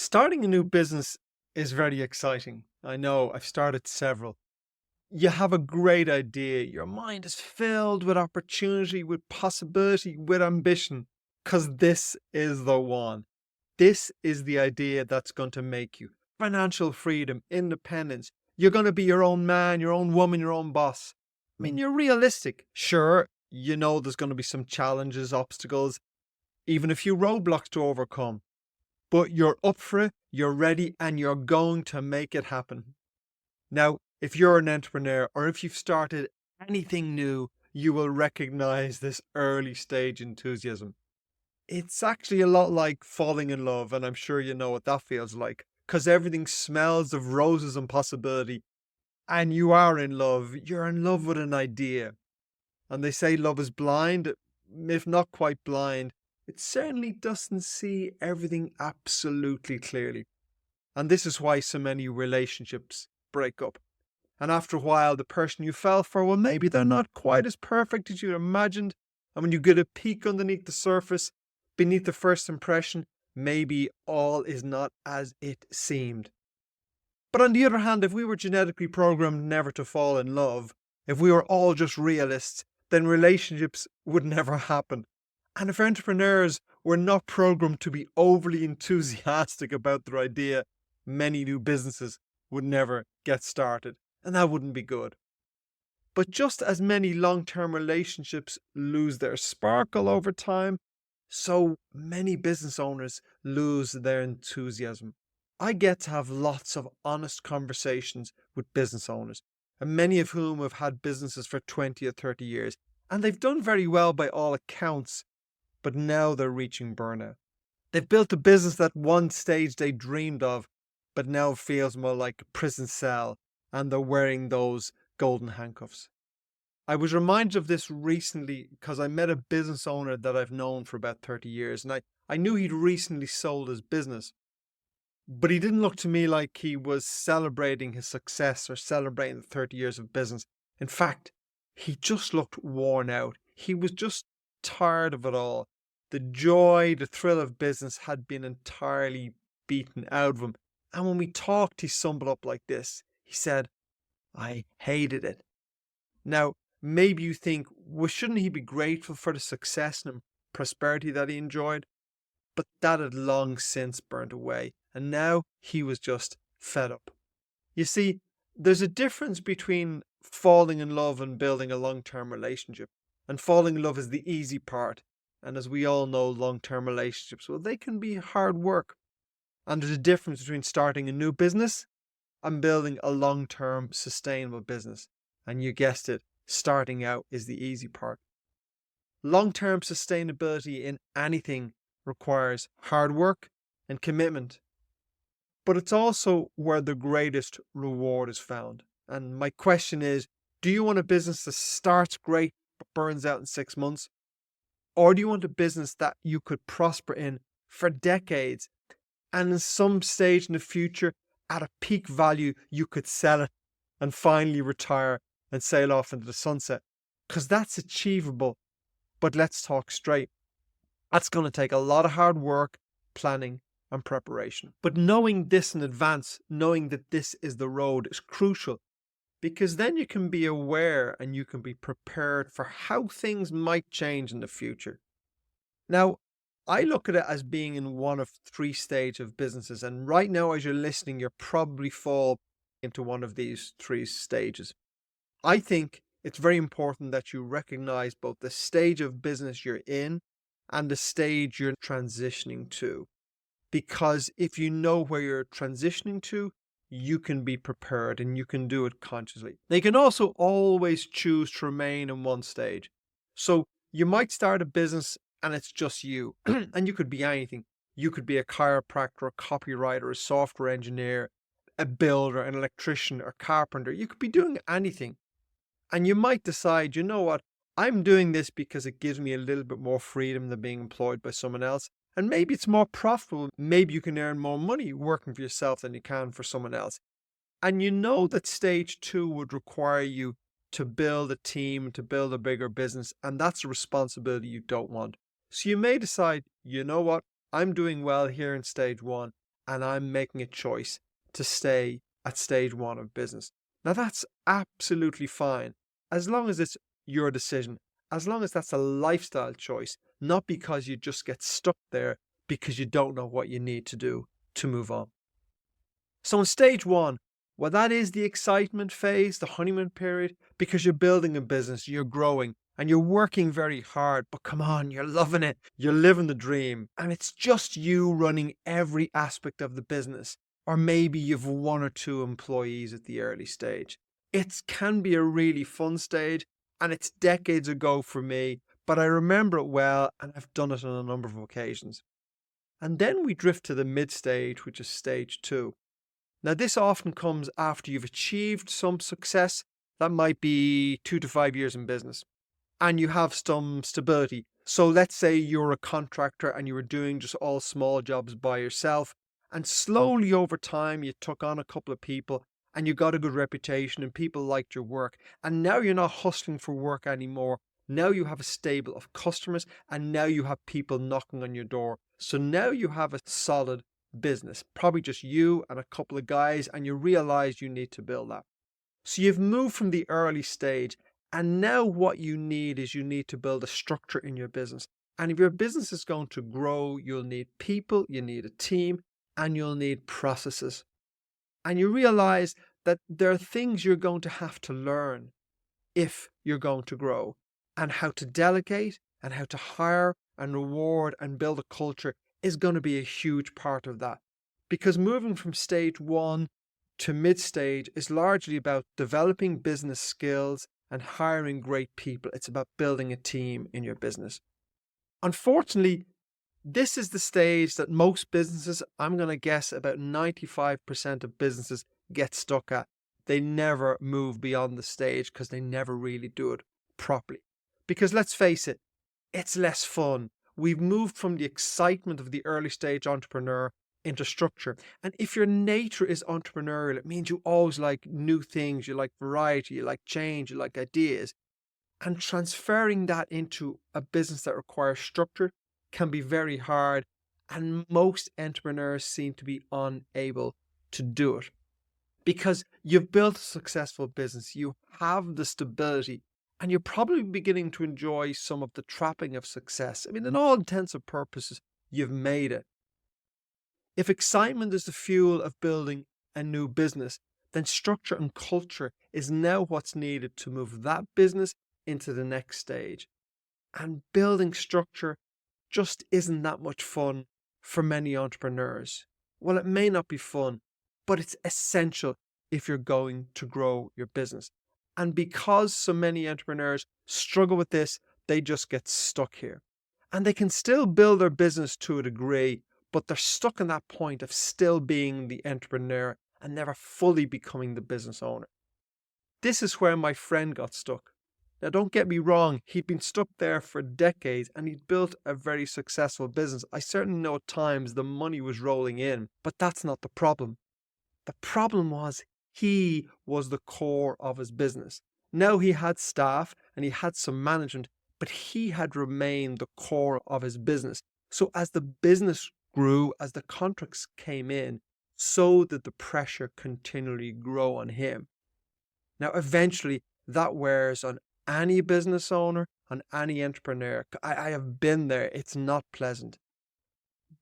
Starting a new business is very exciting. I know I've started several. You have a great idea. Your mind is filled with opportunity, with possibility, with ambition, because this is the one. This is the idea that's going to make you financial freedom, independence. You're going to be your own man, your own woman, your own boss. I mean, you're realistic. Sure, you know there's going to be some challenges, obstacles, even a few roadblocks to overcome. But you're up for it, you're ready, and you're going to make it happen. Now, if you're an entrepreneur or if you've started anything new, you will recognize this early stage enthusiasm. It's actually a lot like falling in love, and I'm sure you know what that feels like, because everything smells of roses and possibility, and you are in love. You're in love with an idea. And they say love is blind, if not quite blind. It certainly doesn't see everything absolutely clearly. And this is why so many relationships break up. And after a while, the person you fell for, well, maybe they're not quite as perfect as you imagined. And when you get a peek underneath the surface, beneath the first impression, maybe all is not as it seemed. But on the other hand, if we were genetically programmed never to fall in love, if we were all just realists, then relationships would never happen. And if entrepreneurs were not programmed to be overly enthusiastic about their idea, many new businesses would never get started. And that wouldn't be good. But just as many long-term relationships lose their sparkle over time, so many business owners lose their enthusiasm. I get to have lots of honest conversations with business owners, and many of whom have had businesses for 20 or 30 years, and they've done very well by all accounts, but now they're reaching burnout. They've built a business that one stage they dreamed of, but now feels more like a prison cell, and they're wearing those golden handcuffs. I was reminded of this recently because I met a business owner that I've known for about 30 years, and I knew he'd recently sold his business. But he didn't look to me like he was celebrating his success or celebrating the 30 years of business. In fact, he just looked worn out. He was just tired of it all. The joy, the thrill of business had been entirely beaten out of him. And when we talked, he summed it up like this. He said, I hated it. Now, maybe you think, well, shouldn't he be grateful for the success and prosperity that he enjoyed? But that had long since burnt away, and now he was just fed up. You see, there's a difference between falling in love and building a long-term relationship. And falling in love is the easy part. And as we all know, long-term relationships, well, they can be hard work. And there's a difference between starting a new business and building a long-term sustainable business. And you guessed it, starting out is the easy part. Long-term sustainability in anything requires hard work and commitment. But it's also where the greatest reward is found. And my question is, do you want a business that starts great but burns out in 6 months? Or do you want a business that you could prosper in for decades and in some stage in the future, at a peak value, you could sell it and finally retire and sail off into the sunset? Because that's achievable. But let's talk straight. That's going to take a lot of hard work, planning, and preparation. But knowing this in advance, knowing that this is the road, is crucial, because then you can be aware and you can be prepared for how things might change in the future. Now, I look at it as being in one of 3 stages of businesses, and right now as you're listening, you're probably fall into one of these 3 stages. I think it's very important that you recognize both the stage of business you're in and the stage you're transitioning to. Because if you know where you're transitioning to, you can be prepared and you can do it consciously. Now, you can also always choose to remain in one stage. So you might start a business and it's just you, and you could be anything. You could be a chiropractor, a copywriter, a software engineer, a builder, an electrician, or carpenter. You could be doing anything. And you might decide, you know what, I'm doing this because it gives me a little bit more freedom than being employed by someone else. And maybe it's more profitable. Maybe you can earn more money working for yourself than you can for someone else. And you know that stage 2 would require you to build a team, to build a bigger business. And that's a responsibility you don't want. So you may decide, you know what, I'm doing well here in stage 1. and I'm making a choice to stay at stage one of business. Now, that's absolutely fine as long as it's your decision, as long as that's a lifestyle choice, not because you just get stuck there because you don't know what you need to do to move on. So in stage one, well, that is the excitement phase, the honeymoon period, because you're building a business, you're growing, and you're working very hard. But come on, you're loving it. You're living the dream. And it's just you running every aspect of the business. Or maybe you've one or two employees at the early stage. It can be a really fun stage, and it's decades ago for me, but I remember it well, and I've done it on a number of occasions. And then we drift to the mid stage, which is stage two. Now, this often comes after you've achieved some success. That might be 2 to 5 years in business, and you have some stability. So let's say you're a contractor and you were doing just all small jobs by yourself, and slowly over time you took on a couple of people and you got a good reputation and people liked your work. And now you're not hustling for work anymore. Now you have a stable of customers and now you have people knocking on your door. So now you have a solid business, probably just you and a couple of guys, and you realize you need to build that. So you've moved from the early stage, and now what you need is you need to build a structure in your business. And if your business is going to grow, you'll need people, you need a team, and you'll need processes. And you realize that there are things you're going to have to learn if you're going to grow, and how to delegate and how to hire and reward and build a culture is going to be a huge part of that. Because moving from stage one to mid stage is largely about developing business skills and hiring great people. It's about building a team in your business. Unfortunately, this is the stage that most businesses, I'm going to guess about 95% of businesses, get stuck at. They never move beyond the stage because they never really do it properly. Because let's face it, it's less fun. We've moved from the excitement of the early stage entrepreneur into structure. And if your nature is entrepreneurial, it means you always like new things, you like variety, you like change, you like ideas. And transferring that into a business that requires structure can be very hard. And most entrepreneurs seem to be unable to do it. Because you've built a successful business, you have the stability, and you're probably beginning to enjoy some of the trapping of success. I mean, in all intents and purposes, you've made it. If excitement is the fuel of building a new business, then structure and culture is now what's needed to move that business into the next stage. And building structure just isn't that much fun for many entrepreneurs. Well, it may not be fun, but it's essential if you're going to grow your business. And because so many entrepreneurs struggle with this, they just get stuck here. And they can still build their business to a degree, but they're stuck in that point of still being the entrepreneur and never fully becoming the business owner. This is where my friend got stuck. Now, don't get me wrong, he'd been stuck there for decades and he'd built a very successful business. I certainly know at times the money was rolling in, but that's not the problem. The problem was he was the core of his business. Now he had staff and he had some management, but he had remained the core of his business. So as the business grew, as the contracts came in, so did the pressure continually grow on him. Now, eventually, that wears on any business owner, on any entrepreneur. I have been there. It's not pleasant.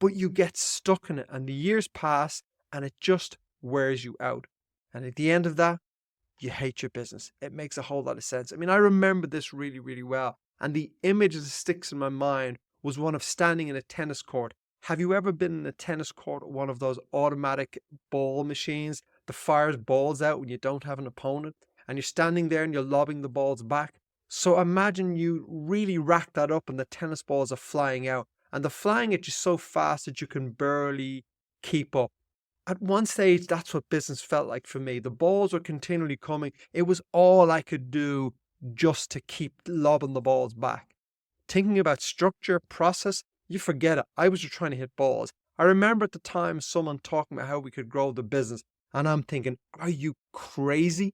But you get stuck in it and the years pass and it just wears you out. And at the end of that, you hate your business. It makes a whole lot of sense. I mean, I remember this really, really well. And the image that sticks in my mind was one of standing in a tennis court. Have you ever been in a tennis court, one of those automatic ball machines that fires balls out when you don't have an opponent? And you're standing there and you're lobbing the balls back. So imagine you really rack that up and the tennis balls are flying out. And they're flying at you so fast that you can barely keep up. At one stage, that's what business felt like for me. The balls were continually coming. It was all I could do just to keep lobbing the balls back. Thinking about structure, process, you forget it. I was just trying to hit balls. I remember at the time someone talking about how we could grow the business. And I'm thinking, are you crazy?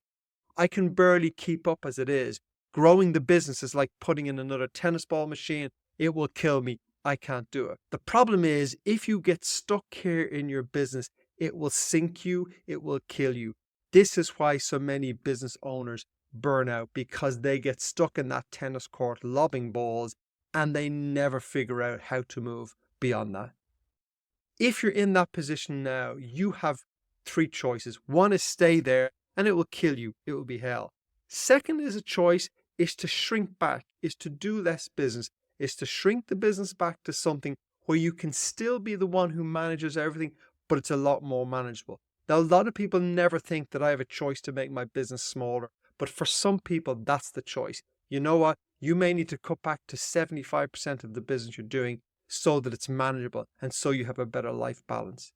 I can barely keep up as it is. Growing the business is like putting in another tennis ball machine. It will kill me. I can't do it. The problem is, if you get stuck here in your business, it will sink you, it will kill you. This is why so many business owners burn out, because they get stuck in that tennis court lobbing balls and they never figure out how to move beyond that. If you're in that position now, you have three choices. One is stay there and it will kill you. It will be hell. Second is a choice is to shrink back, is to do less business, is to shrink the business back to something where you can still be the one who manages everything, but it's a lot more manageable. Now, a lot of people never think that I have a choice to make my business smaller, but for some people, that's the choice. You know what? You may need to cut back to 75% of the business you're doing so that it's manageable and so you have a better life balance.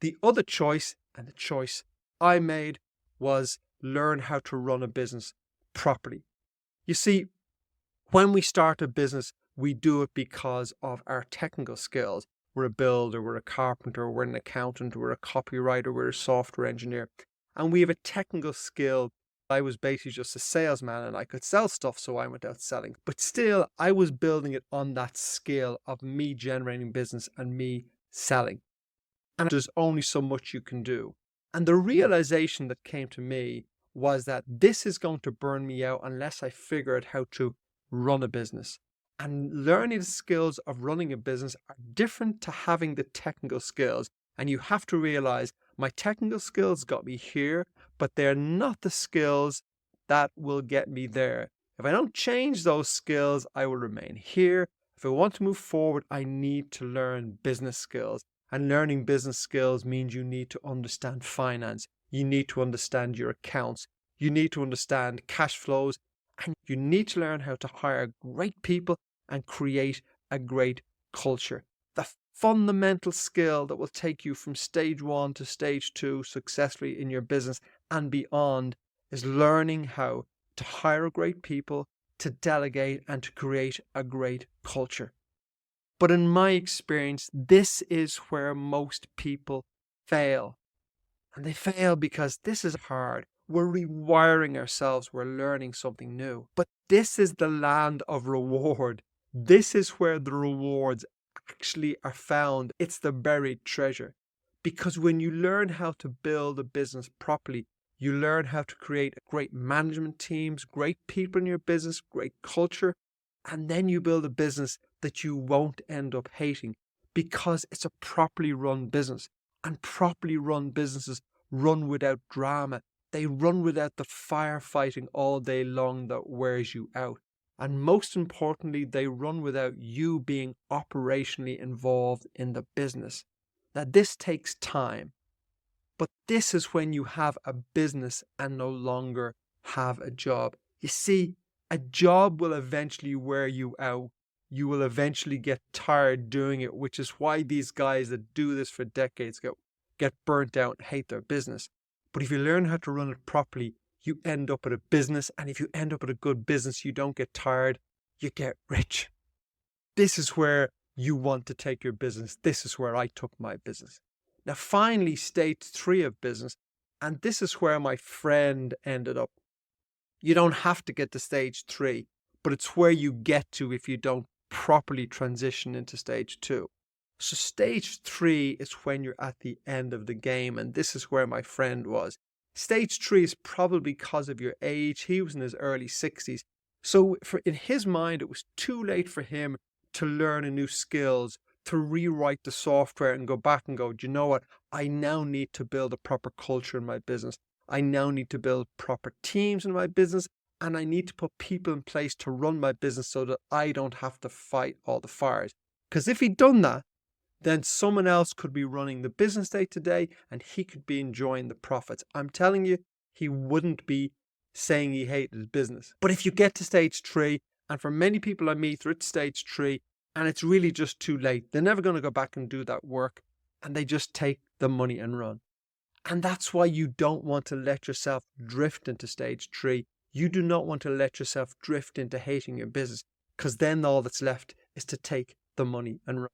The other choice, and the choice I made, was learn how to run a business properly. You see, when we start a business, we do it because of our technical skills. We're a builder, we're a carpenter, we're an accountant, we're a copywriter, we're a software engineer, and we have a technical skill. I was basically just a salesman and I could sell stuff, so I went out selling. But still, I was building it on that skill of me generating business and me selling. And there's only so much you can do. And the realization that came to me was that this is going to burn me out unless I figure out how to run a business. And learning the skills of running a business are different to having the technical skills. And you have to realize my technical skills got me here, but they're not the skills that will get me there. If I don't change those skills, I will remain here. If I want to move forward, I need to learn business skills. And learning business skills means you need to understand finance. You need to understand your accounts. You need to understand cash flows. And you need to learn how to hire great people and create a great culture. The fundamental skill that will take you from stage 1 to stage 2 successfully in your business and beyond is learning how to hire great people, to delegate, and to create a great culture. But in my experience, this is where most people fail. And they fail because this is hard. We're rewiring ourselves. We're learning something new. But this is the land of reward. This is where the rewards actually are found. It's the buried treasure. Because when you learn how to build a business properly, you learn how to create great management teams, great people in your business, great culture, and then you build a business that you won't end up hating because it's a properly run business. And properly run businesses run without drama. They run without the firefighting all day long that wears you out. And most importantly, they run without you being operationally involved in the business. Now, this takes time, but this is when you have a business and no longer have a job. You see, a job will eventually wear you out. You will eventually get tired doing it, which is why these guys that do this for decades get burnt out and hate their business. But if you learn how to run it properly, you end up at a business. And if you end up at a good business, you don't get tired, you get rich. This is where you want to take your business. This is where I took my business. Now, finally, stage 3 of business. And this is where my friend ended up. You don't have to get to stage 3, but it's where you get to if you don't properly transition into stage 2. So stage 3 is when you're at the end of the game, and this is where my friend was. Stage 3 is probably because of your age. He was in his early 60s. So in his mind, it was too late for him to learn a new skills, to rewrite the software and go back and go, do you know what? I now need to build a proper culture in my business. I now need to build proper teams in my business, and I need to put people in place to run my business so that I don't have to fight all the fires. Because if he'd done that, then someone else could be running the business day to day and he could be enjoying the profits. I'm telling you, he wouldn't be saying he hated his business. But if you get to stage 3, and for many people I meet, they're at stage 3 and it's really just too late. They're never going to go back and do that work, and they just take the money and run. And that's why you don't want to let yourself drift into stage 3. You do not want to let yourself drift into hating your business, because then all that's left is to take the money and run.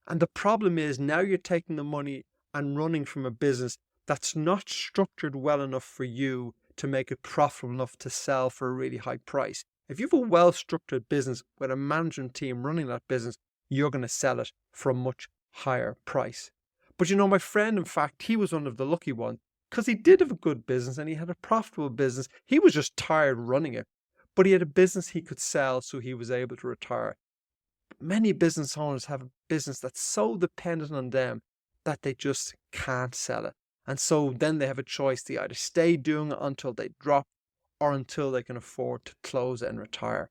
And the problem is now you're taking the money and running from a business that's not structured well enough for you to make it profitable enough to sell for a really high price. If you have a well-structured business with a management team running that business, you're going to sell it for a much higher price. But my friend, in fact, he was one of the lucky ones because he did have a good business and he had a profitable business. He was just tired running it, but he had a business he could sell, so he was able to retire. Many business owners have a business that's so dependent on them that they just can't sell it. And so then they have a choice to either stay doing it until they drop or until they can afford to close it and retire.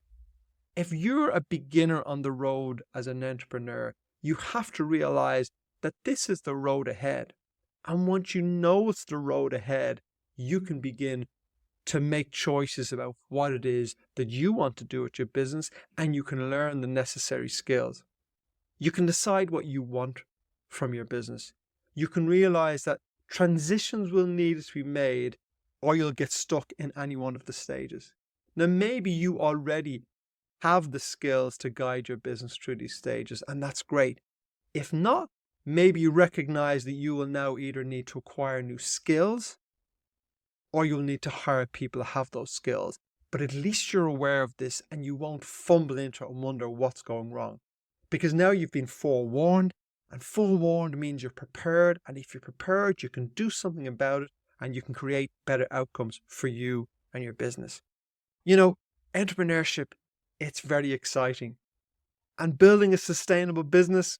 If you're a beginner on the road as an entrepreneur, you have to realize that this is the road ahead. And once you know it's the road ahead, you can begin to make choices about what it is that you want to do with your business, and you can learn the necessary skills. You can decide what you want from your business. You can realize that transitions will need to be made or you'll get stuck in any one of the stages. Now, maybe you already have the skills to guide your business through these stages, and that's great. If not, maybe you recognize that you will now either need to acquire new skills or you'll need to hire people to have those skills. But at least you're aware of this and you won't fumble into it and wonder what's going wrong. Because now you've been forewarned, and forewarned means you're prepared. And if you're prepared, you can do something about it and you can create better outcomes for you and your business. Entrepreneurship, it's very exciting. And building a sustainable business,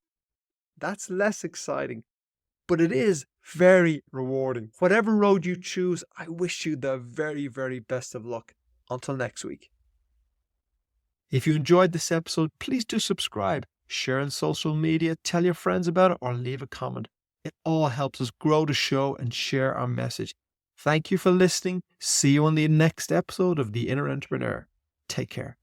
that's less exciting. But it is very rewarding. Whatever road you choose, I wish you the very, very best of luck. Until next week. If you enjoyed this episode, please do subscribe, share on social media, tell your friends about it, or leave a comment. It all helps us grow the show and share our message. Thank you for listening. See you on the next episode of The Inner Entrepreneur. Take care.